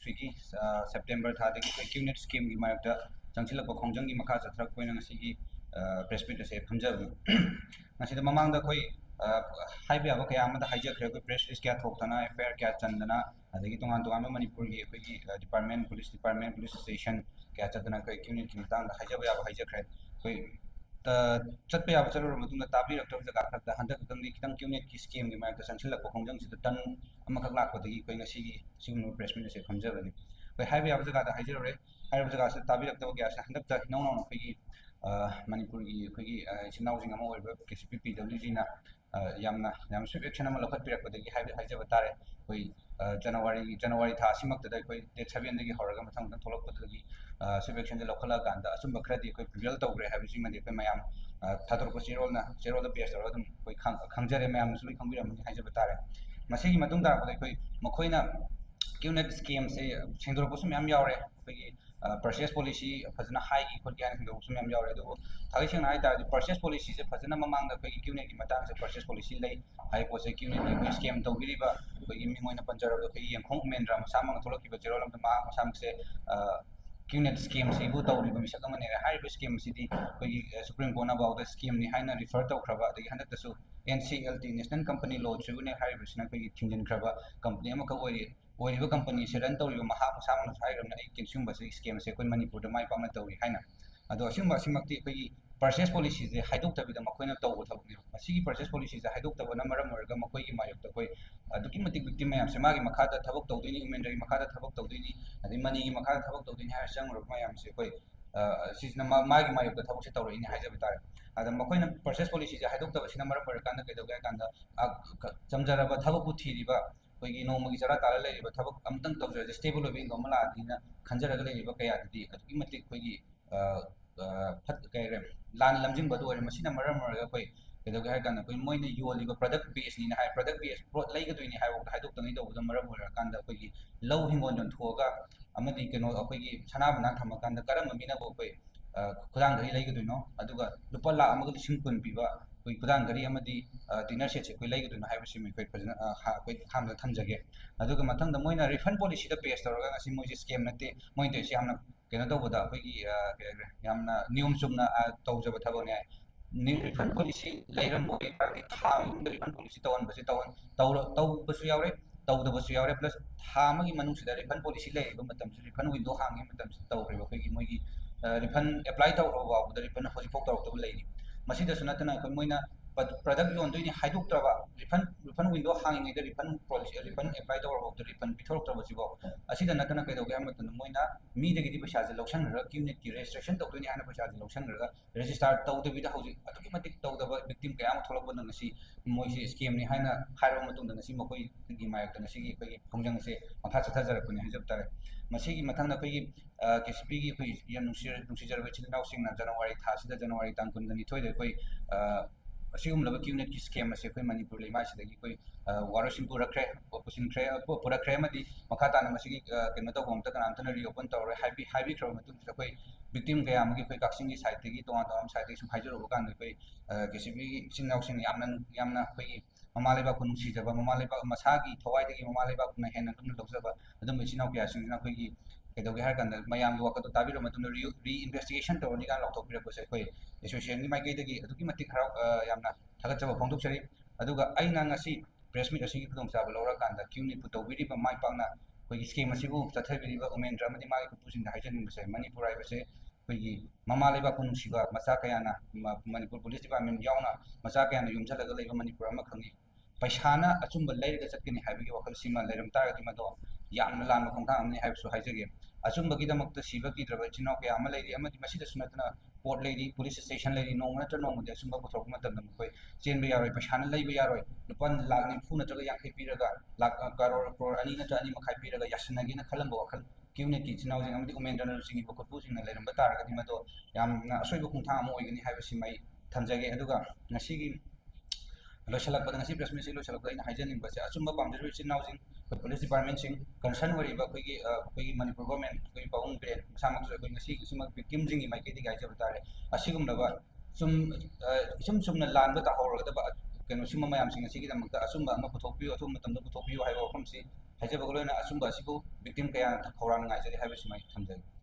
2023 September thadagi QNet scheme gi mayakta changchilakpa khongjang gi makha chathrak koina ngasigi press meet ase phamjab ngasida mamangda koi haibe aba kaya amada haijakre koi press release kya thoktana FIR kya chandana adagi tongan tongan manipur gi koi department police station kya chatana koi QNet gi tang haijaba aba haijakre koi चटपे अब चलो मतुंग ताबी रक्तब जगह खरता हंदक तंगी कितंग QNet की scheme की मायक संचलक को खंजंग सिद ton अमखक लाखपदगी कोइ ngasi gi सिगुन प्रेसमेंट से खंजबनी कोइ हाइबे अब जगह दा हाइजरे हाइबे जगह से ताबी रक्तब गया से हंदक तक नौ नौ कोइ मणिपुर gi कोइ सिनाउजिंग अमा ओइबे केसीपी पीडब्ल्यूजी ना याम स्विफ्ट एक्शन अमा लखत पिरकपदगी हाइबे हाइजब तारे कोइ जनवरी था सिमक्तदा कोइ डेट 7 दगी हरगा मथंग थोलकपदगी स्विफ्ट एक्शन लखला गांदा असुम खरदी कोइ प्रिवेल तौग्रे हाइबे मदि कोइ मयाम थादरको जेरोल द बेस तौर कोइ खंगजरे मयाम सुइ खंबिरमनि हाइजब तारे मसिगी मतुंग तारपदे कोइ मखोइना क्यूनेट स्कीम से सेंदोरको सुम याम यावरे कोइ purchase policy फजना हाई की खोट क्या है उसमें हम जाओ तो थाई से ना इधर purchase policy से फजना ममांग कोई क्यों नहीं मतांग से purchase policy ले हाई पोसे क्यों नहीं कोई scam तो गिरी बा कोई मिंगों ना पंचर तो कोई ये खोंग में ड्राम सामने थोड़ा की बच्चे रोलम तो माँ सामने से क्यों नहीं scam से वो तो उरी बमिशा का मने हाई पे scam से दी कोई supreme कोर्ट ना बाउट scam नहीं हाई ना refer तो खराबा तो यहाँ तक तो NCLT national company law tribunal high पे ना कोई थिंजन खराबा कंपनी में कब ओरिबो कंपनी से रन तौरिबो महा मसामन साइरमना किनसुम बसे स्कीम से कोइ मणिपुर द माइ पामना तौरि हाइना अदो असिम असिमक्ति कोइ परचेस पॉलिसी जे हाइदोक तबिदा मखोइना तौबो थबने मसिगी परचेस पॉलिसी जे हाइदोक तबना मरम मरगा मखोइ की मायक त कोइ अदुकी मतिक विक्टिम मयाम से मागी मखादा थबक तौदिनी उमेंडरी मखादा थबक तौदिनी अदि मनी की मखादा थबक तौदिनी हाय संग मयाम से कोइ सिजना मागी मायक त थबक से तौरिनी हाइजब तारे अदा मखोइना परचेस पॉलिसी जे हाइदोक तबसिना मरम मरकाना केदोगा कांदा जमजरबा थबकु थीरिबा कोई नोमगी जरा ताला लेरिबा थबक अमतंग तौजर स्टेबल ओबे गमला दिना खंजरगा लेरिबा कया दि अदुकी मतिक कोई फत कयरे लान लमजिंग बदु ओरे मसिना मरम मरगा कोई केदोगा हाय काना कोई मोइने योलिबा प्रोडक्ट बेस नि हाय प्रोडक्ट बेस प्रोडक्ट लेगदुइनि हाय वो हाइदोक तंगि दौबदा मरम ओरे कांदा कोई लौ हिंगोन जन थोगा अमदि केनो अखोई सनाबना थमकांदा करम मिना बो कोई खुदांग गरी लेगदुइनो अदुगा लुपा लाख अमगा लिसिंग कुन पिबा कोई खुदांग गरी अमदि डिनर सेट से कोई लेगदुइनो हाइबसि मी कोई फजना कोई खामदा थमजगे अदुगा मथंग द मोइना रिफंड पॉलिसी द पेस तौरगा ngasi मोइसे स्कीम नते मोइन ते यामना केनो तौबदा कोई यामना नियम चुमना तौजब थबने रिफंड पॉलिसी लेरम मोइ थाम रिफंड पॉलिसी तवन बसे तवन तौबसु यावरे तौदबसु यावरे प्लस थामगी मनुसिदा रिफंड पॉलिसी लेबा मतम रिफंड विंडो हांगे मतम तौरेबा कोई मोइगी रिफंड अप्लाई तौरबा द रिफंड होजिफोक तौरतब लेनी मसिदसु नतना कोइ मोइना प्रोडक्ट योंदुइनि हाइदोक्त्रबा रिफंड विंडो हांगिङै द रिफंड पॉलिसी रिफंड अप्लाई तौरबा द रिफंड पिथोरक्त्रबसिबो असिदा नतना कैदोगे हमतन मोइना मीदगिदि पैसाजे लौसनरगा क्यूनेट की रजिस्ट्रेशन तौदुइनि हाना पैसाजे लौसनरगा रजिस्टर तौदबिदा हौजि अतुकि मतिक तौदबा विक्टिम कया म थोलकबन ngasi मोइसे स्कीम नि हाना हाइरो मतुंग ngasi मखोइ gi मायक ngasi gi कोइ खंजंग से मथा चथाजरकनि हाजब तारे मसिगी मथंग कोइ केसीपी gi कोइ यम नुसिजरबे चिनाउ सिंगना जनवरी थासिदा जनवरी तांग कुनगनि थोइदे कोइ असिगुमलबा क्यूनेट की स्कीम असे कोइ मणिपुर लेमासिदगी कोइ वारोसिन पुरखरे पुसिनखरे पुरखरे मदि मखाताना मसिगी केनो तौबम त कनामतन रिओपन तौरे हाइबी खरो मतुंग कोइ विक्टिम कया अमगी कोइ काक्सिंग की साइड तगी तोंगा तोंगा साइड तगी सुम हाइजरो कान कोइ केसीपी चिनाउ सिंग यामना कोइ ममालेबा कुन सिजबा ममालेबा मसागी थवाइदगी ममालेबा कुन हेन तुम लौजबा अदम चिनाउ कया सिंगना कोइ केदोगे हार कान मयाम वकतो ताबिरो मतुन री इन्वेस्टिगेशन तौरनि का लौथोकबिर कोसे कोइ एसोसिएशन की माइकैदगी अदुकी मतिक हराव यामना थागतजबा फोंदोकचरी अदुगा अइना ngasi प्रेस मीट असि खुदोंग चाबा लौरा कांदा क्यूनि पुतौबिरिबा माइ पांगना कोइ स्कीम असिबु चथैबिरिबा उमेंद्र अमदि माइ कुपुसिन हाइजनिंग बसे मणिपुर आइबसे कोइ ममालेबा कुनुसिबा मचा कयाना मणिपुर पुलिस डिपार्टमेंट यावना मचा कयाना युमचलगा लेबा मणिपुर अमा खंगी पैसाना अचुंबा लेरगा चटकनि हाइबगी वखल सीमा लेरम तारगदि मदो यामना लानबा खोंथांग अमनि हाइबसु हाइजगे अचुंबगीदमक्ता सिबगीद्रबा चिनाउ कया अमा लेरि अमदि मसिदसु नतना कोर्ट लेरी पुलिस स्टेशन लेरी नोंग नत्र नोंग दे सुंबा पुथोक मतम कोइ चेनबे यारोय पैसाना लैबे यारोय लुपन लाख 90 नत्रगा यांखै पिरगा लाख करोड़ अनि नत्र अनि मखाइ पिरगा यासनगेना खलंबो वखल क्यूनेट की चिनाउ जिंग अमदि उमेंद्रन सिंगी बखुपु जिंग लेरम बतारगदि मदो याम असोइबो खोंथांग अमा ओइगनि हाइबसि मै थमजगे अदुगा ngasiगी लोसलकपद ngasi प्रेस मीट लोसलकपद इन हाइजनिंग बसे अचुंबा पामजरबे चिनाउ जिंग पुलिस डिपार्टमेंट सिंग कंसर्न वरिबा कोइ मणिपुर गवर्नमेंट कोइ पाउंग ग्रेन मसामक कोइ ngasi सिम विक्टिम जिंग माइकेदि गाइजब तारे असिगुमलबा सुमना लानबा ताहौरगदबा केनो सिम मयाम सिंग सिगी दमक अचुंबा अमा पुथोकपियो अथु मतमदा पुथोकपियो हाइबो वखमसि ꯍꯥꯏꯖꯕꯒ ꯂꯣꯏꯅ ꯑꯆꯨꯝꯕ ꯑꯁꯤꯕꯨ victim ꯀꯌꯥꯅ ꯈꯧꯔꯥꯡꯅ ꯉꯥꯏꯖꯔꯤ ꯍꯥꯏꯕꯁꯤꯃ ꯑꯩ ꯊꯝꯖꯒꯦ